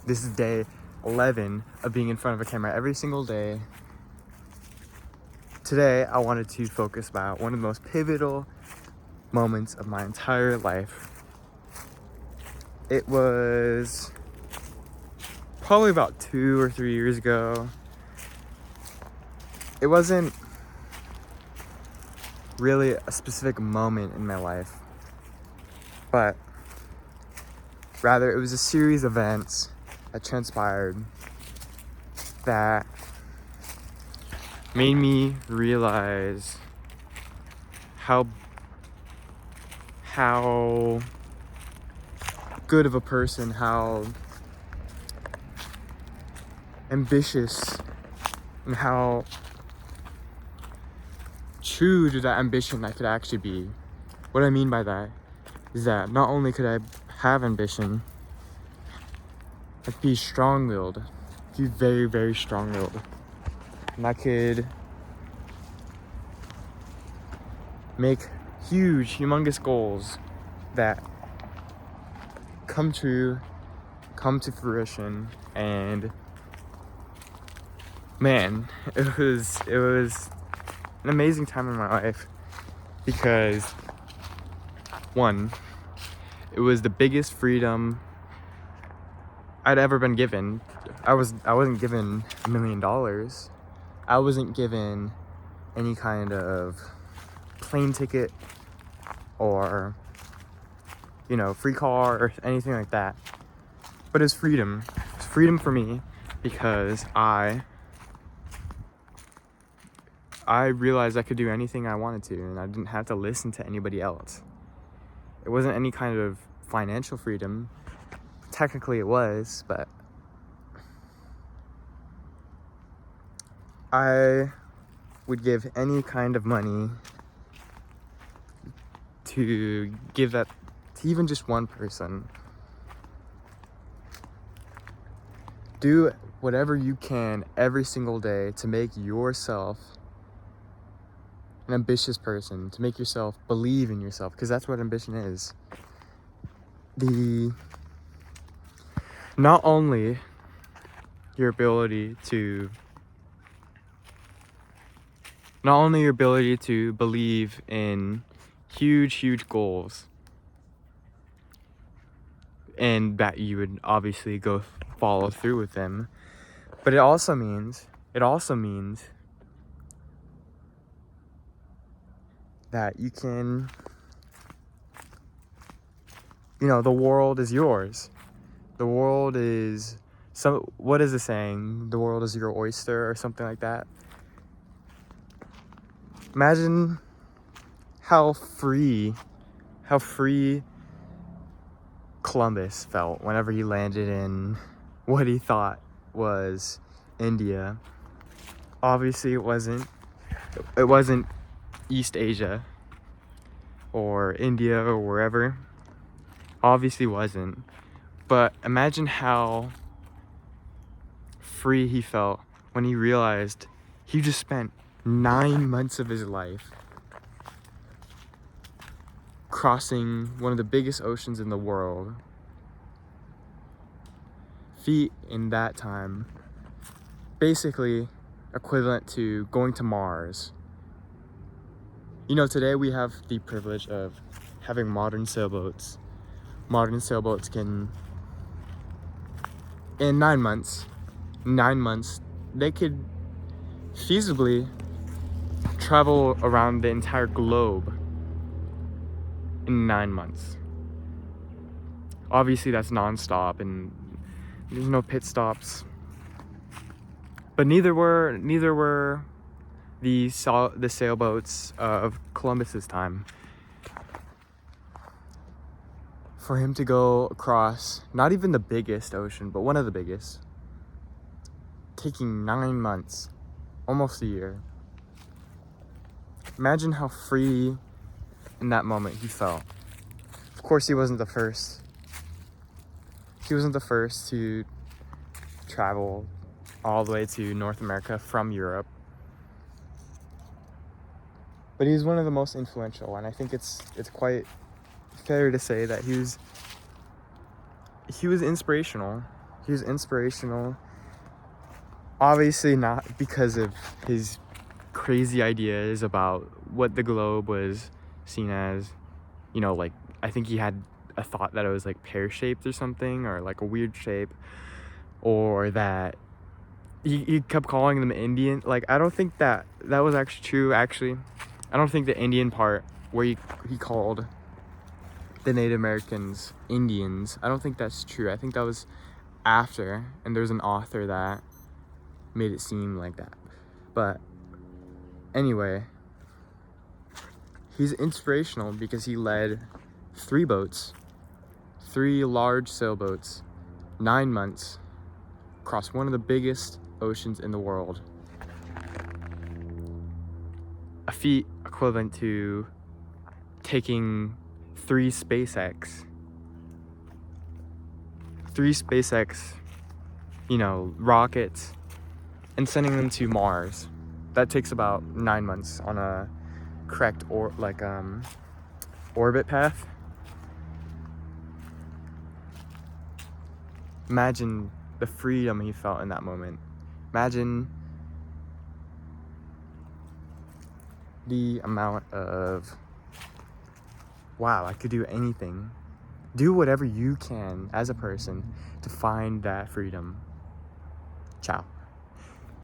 This is day 11 of being in front of a camera every single day. Today, I wanted to focus about one of the most pivotal moments of my entire life. It was probably about 2 or 3 years ago. It wasn't really a specific moment in my life, but rather it was a series of events that transpired that made me realize how good of a person, how ambitious, and how true to that ambition I could actually be. What I mean by that is that not only could I have ambition, I'd be strong-willed, be very, very strong-willed, and I could make huge, humongous goals that come true, come to fruition. And man, it was an amazing time in my life, because one, it was the biggest freedom I'd ever been given. I wasn't given $1 million. I wasn't given any kind of plane ticket or, free car or anything like that. But it's freedom. It's freedom for me because I realized I could do anything I wanted to, and I didn't have to listen to anybody else. It wasn't any kind of financial freedom. Technically it was, but I would give any kind of money to give that to even just one person. Do whatever you can every single day to make yourself an ambitious person, to make yourself believe in yourself, because that's what ambition is. Not only your ability to believe in huge goals, and that you would obviously go follow through with them, but it also means that you can, the world is yours. The world is what is the saying? The world is your oyster, or something like that. Imagine how free Columbus felt whenever he landed in what he thought was India. Obviously it wasn't East Asia or India or wherever. Obviously wasn't. But imagine how free he felt when he realized he just spent 9 months of his life crossing one of the biggest oceans in the world. Feet in that time, basically equivalent to going to Mars. Today we have the privilege of having modern sailboats. Modern sailboats can, in 9 months, they could feasibly travel around the entire globe in 9 months. Obviously that's non-stop and there's no pit stops. But neither were the sailboats of Columbus's time. For him to go across not even the biggest ocean, but one of the biggest, taking 9 months, almost a year. Imagine how free in that moment he felt. Of course, he wasn't the first. He wasn't the first to travel all the way to North America from Europe. But he's one of the most influential, and I think it's quite fair to say that he was inspirational. He was inspirational. Obviously not because of his crazy ideas about what the globe was seen as. You know, like, I think he had a thought that it was like pear-shaped or something, or like a weird shape, or that he kept calling them Indian. Like, I don't think that was actually true, actually. I don't think the Indian part where he called the Native Americans Indians, I don't think that's true. I think that was after, and there's an author that made it seem like that. But anyway, he's inspirational because he led 3 boats, 3 large sailboats, 9 months across one of the biggest oceans in the world. A feat equivalent to taking 3 SpaceX, rockets, and sending them to Mars. That takes about 9 months on a correct orbit path. Imagine the freedom he felt in that moment. Imagine the amount of, wow, I could do anything. Do whatever you can as a person to find that freedom. Ciao.